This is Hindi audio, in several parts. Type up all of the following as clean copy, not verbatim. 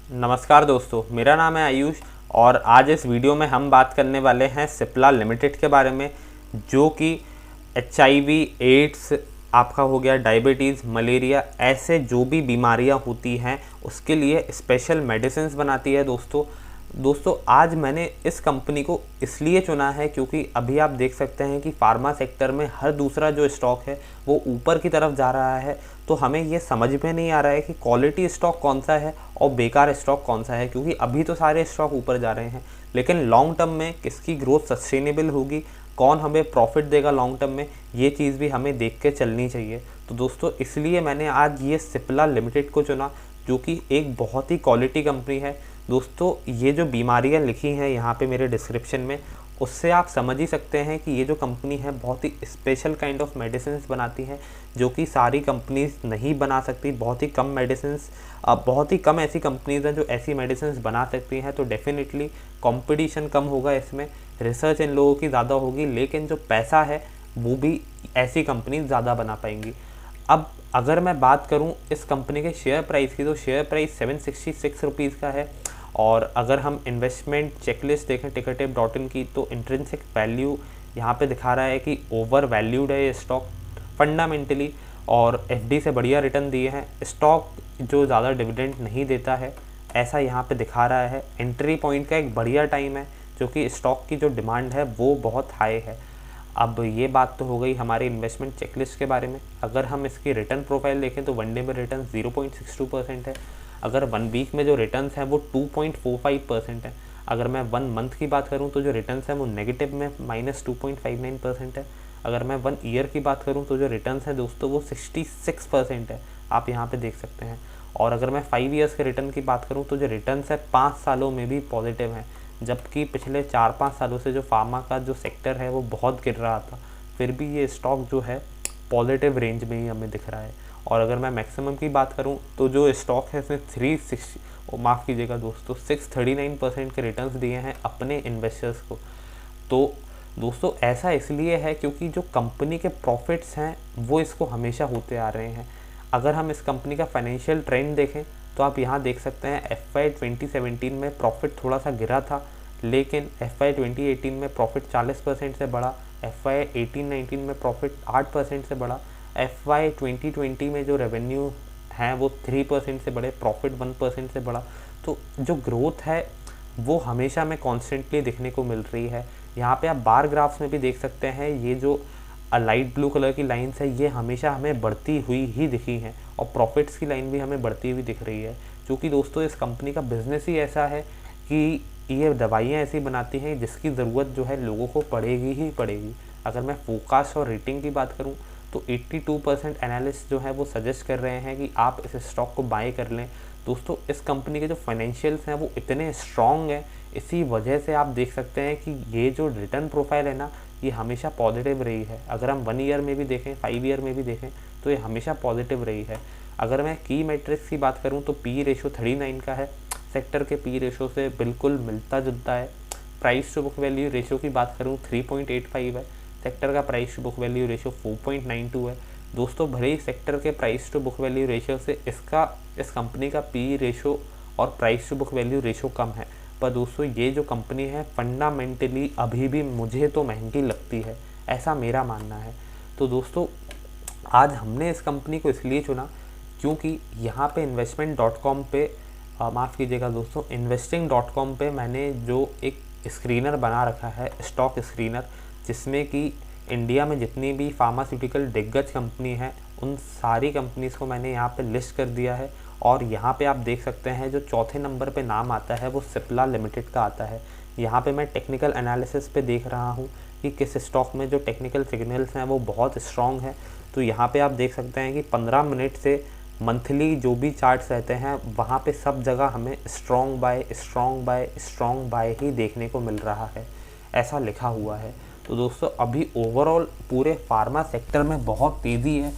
नमस्कार दोस्तों, मेरा नाम है आयुष और आज इस वीडियो में हम बात करने वाले हैं सिप्ला लिमिटेड के बारे में, जो कि HIV, एड्स, आपका हो गया डायबिटीज़, मलेरिया, ऐसे जो भी बीमारियां होती हैं उसके लिए स्पेशल मेडिसिन्स बनाती है। दोस्तों आज मैंने इस कंपनी को इसलिए चुना है क्योंकि अभी आप देख सकते हैं कि फार्मा सेक्टर में हर दूसरा जो स्टॉक है वो ऊपर की तरफ जा रहा है। तो हमें ये समझ में नहीं आ रहा है कि क्वालिटी स्टॉक कौन सा है और बेकार स्टॉक कौन सा है, क्योंकि अभी तो सारे स्टॉक ऊपर जा रहे हैं, लेकिन लॉन्ग टर्म में किसकी ग्रोथ सस्टेनेबल होगी, कौन हमें प्रॉफिट देगा लॉन्ग टर्म में, ये चीज़ भी हमें देख के चलनी चाहिए। तो दोस्तों इसलिए मैंने आज ये सिप्ला लिमिटेड को चुना, जो कि एक बहुत ही क्वालिटी कंपनी है। दोस्तों ये जो बीमारियां लिखी हैं यहाँ पे मेरे डिस्क्रिप्शन में, उससे आप समझ ही सकते हैं कि ये जो कंपनी है बहुत ही स्पेशल काइंड ऑफ मेडिसिन्स बनाती हैं, जो कि सारी कंपनीज नहीं बना सकती। बहुत ही कम मेडिसिन्स, बहुत ही कम ऐसी कंपनीज हैं जो ऐसी मेडिसिन्स बना सकती हैं। तो डेफिनेटली कंपटीशन कम होगा इसमें, रिसर्च इन लोगों की ज़्यादा होगी, लेकिन जो पैसा है वो भी ऐसी कंपनीज ज़्यादा बना पाएंगी। अब अगर मैं बात करूं इस कंपनी के शेयर प्राइस की, तो शेयर प्राइस 766 रुपीज़ का है। और अगर हम इन्वेस्टमेंट चेकलिस्ट देखें tickettip.in की, तो इंट्रिंसिक वैल्यू यहाँ पे दिखा रहा है कि ओवर वैल्यूड है ये स्टॉक फंडामेंटली, और एफडी से बढ़िया रिटर्न दिए हैं। स्टॉक जो ज़्यादा डिविडेंड नहीं देता है ऐसा यहाँ पे दिखा रहा है। एंट्री पॉइंट का एक बढ़िया टाइम है, जो कि स्टॉक की जो डिमांड है वो बहुत हाई है। अब ये बात तो हो गई हमारे इन्वेस्टमेंट चेकलिस्ट के बारे में। अगर हम इसकी रिटर्न प्रोफाइल देखें तो वनडे में रिटर्न 0.62% है। अगर 1 वीक में जो रिटर्न्स हैं वो 2.45% है। अगर मैं 1 मंथ की बात करूं तो जो रिटर्न्स हैं वो नेगेटिव में -2.59% है। अगर मैं 1 ईयर की बात करूं तो जो रिटर्न्स हैं दोस्तों वो 66% है, आप यहाँ पे देख सकते हैं। और अगर मैं 5 ईयर्स के रिटर्न की बात करूँ तो जो रिटर्न्स है 5 सालों में भी पॉजिटिव हैं, जबकि पिछले 4-5 सालों से जो फार्मा का जो सेक्टर है वो बहुत गिर रहा था, फिर भी ये स्टॉक जो है पॉजिटिव रेंज में ही हमें दिख रहा है। और अगर मैं मैक्सिमम की बात करूं तो जो स्टॉक है इसने 360 माफ़ कीजिएगा दोस्तों 639% के रिटर्न्स दिए हैं अपने इन्वेस्टर्स को। तो दोस्तों ऐसा इसलिए है क्योंकि जो कंपनी के प्रॉफिट्स हैं वो इसको हमेशा होते आ रहे हैं। अगर हम इस कंपनी का फाइनेंशियल ट्रेंड देखें तो आप यहाँ देख सकते हैं FY 2017 में प्रॉफिट थोड़ा सा गिरा था, लेकिन FY 2018 में प्रॉफिट 40% से बढ़ा, FY 18-19 में प्रॉफिट 8% से बढ़ा, FY 2020 में जो रेवेन्यू है वो 3% से बढ़े, प्रॉफिट 1% से बढ़ा। तो जो ग्रोथ है वो हमेशा हमें कॉन्स्टेंटली दिखने को मिल रही है। यहाँ पे आप बार ग्राफ्स में भी देख सकते हैं, ये जो लाइट ब्लू कलर की लाइंस है ये हमेशा हमें बढ़ती हुई ही दिखी हैं, और प्रॉफिट्स की लाइन भी हमें बढ़ती हुई दिख रही है। क्योंकि दोस्तों इस कंपनी का बिजनेस ही ऐसा है कि ये दवाइयाँ ऐसी बनाती हैं जिसकी ज़रूरत जो है लोगों को पड़ेगी ही पड़ेगी। अगर मैं फोकास्ट और रेटिंग की बात करूँ तो 82% एनालिस्ट जो है वो सजेस्ट कर रहे हैं कि आप इस स्टॉक को बाय कर लें। दोस्तों इस कंपनी के जो फाइनेंशियल्स हैं वो इतने स्ट्रॉन्ग हैं, इसी वजह से आप देख सकते हैं कि ये जो रिटर्न प्रोफाइल है ना ये हमेशा पॉजिटिव रही है। अगर हम 1 ईयर में भी देखें, 5 ईयर में भी देखें तो ये हमेशा पॉजिटिव रही है। अगर मैं की मैट्रिक्स की बात करूँ तो पी रेशो 39 का है, सेक्टर के पी रेशो से बिल्कुल मिलता जुलता है। Price to book value ratio की बात करूँ 3.85 है, सेक्टर का price to book value ratio 4.92 है। दोस्तों भले ही सेक्टर के price to book value ratio से इस कंपनी का पी रेशो और price to book value ratio कम है, पर दोस्तों ये जो कंपनी है फंडामेंटली अभी भी मुझे तो महंगी लगती है, ऐसा मेरा मानना है। तो दोस्तों आज हमने इस कंपनी को इसलिए चुना क्योंकि यहाँ पे investment.com पे माफ़ कीजिएगा दोस्तों investing.com पे मैंने जो एक स्क्रीनर बना रखा है, स्टॉक स्क्रीनर, जिसमें कि इंडिया में जितनी भी फार्मास्यूटिकल दिग्गज कंपनी हैं उन सारी कंपनीज़ को मैंने यहाँ पे लिस्ट कर दिया है। और यहाँ पे आप देख सकते हैं जो चौथे नंबर पे नाम आता है वो सिप्ला लिमिटेड का आता है। यहाँ पे मैं टेक्निकल एनालिसिस पे देख रहा हूँ कि किस स्टॉक में जो टेक्निकल सिग्नल्स हैं वो बहुत स्ट्रॉन्ग हैं। तो यहाँ पे आप देख सकते हैं कि 15 मिनट से मंथली जो भी चार्ट्स रहते हैं वहाँ पे सब जगह हमें strong buy strong buy strong buy ही देखने को मिल रहा है, ऐसा लिखा हुआ है। तो दोस्तों अभी ओवरऑल पूरे फार्मा सेक्टर में बहुत तेज़ी है,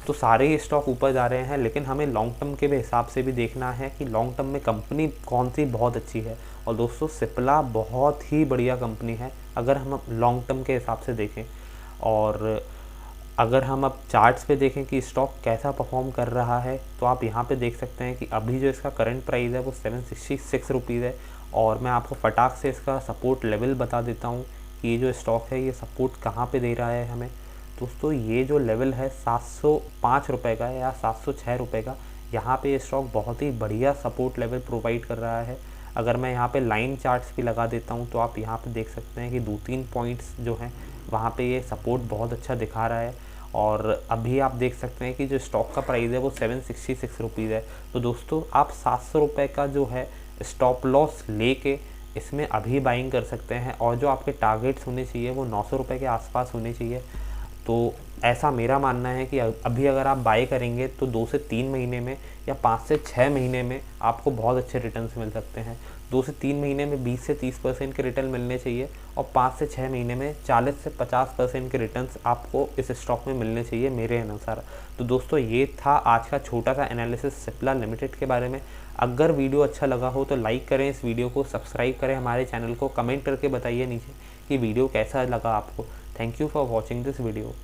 तो सारे ही स्टॉक ऊपर जा रहे हैं, लेकिन हमें लॉन्ग टर्म के भी हिसाब से भी देखना है कि लॉन्ग टर्म में कंपनी कौन सी बहुत अच्छी है। और दोस्तों सिप्ला बहुत ही बढ़िया कंपनी है अगर हम लॉन्ग टर्म के हिसाब से देखें। और अगर हम अब चार्ट्स पे देखें कि स्टॉक कैसा परफॉर्म कर रहा है, तो आप यहाँ पे देख सकते हैं कि अभी जो इसका करंट प्राइस है वो 766 रुपीज़ है। और मैं आपको फटाक से इसका सपोर्ट लेवल बता देता हूँ कि ये जो स्टॉक है ये सपोर्ट कहाँ पे दे रहा है हमें। दोस्तों ये जो लेवल है 705 रुपये का या 706 रुपये का, यहाँ पे ये स्टॉक बहुत ही बढ़िया सपोर्ट लेवल प्रोवाइड कर रहा है। अगर मैं यहाँ पे लाइन चार्ट्स भी लगा देता हूँ तो आप यहाँ पे देख सकते हैं कि 2-3 पॉइंट्स जो हैं वहाँ पे ये सपोर्ट बहुत अच्छा दिखा रहा है। और अभी आप देख सकते हैं कि जो स्टॉक का प्राइस है वो 766 रुपीज़ है। तो दोस्तों आप 700 रुपये का जो है स्टॉप लॉस लेके इसमें अभी बाइंग कर सकते हैं, और जो आपके टारगेट्स होने चाहिए वो 900 रुपये के आसपास होने चाहिए। तो ऐसा मेरा मानना है कि अभी अगर आप बाय करेंगे तो 2 से 3 महीने में या 5 से 6 महीने में आपको बहुत अच्छे रिटर्न्स मिल सकते हैं। 2 से 3 महीने में 20 से 30% के रिटर्न मिलने चाहिए, और 5 से 6 महीने में 40 से 50% के रिटर्न्स आपको इस स्टॉक में मिलने चाहिए मेरे अनुसार। तो दोस्तों ये था आज का छोटा सा एनालिसिस सिप्ला लिमिटेड के बारे में। अगर वीडियो अच्छा लगा हो तो लाइक करें इस वीडियो को, सब्सक्राइब करें हमारे चैनल को, कमेंट करके बताइए नीचे कि वीडियो कैसा लगा आपको। Thank you for watching this video.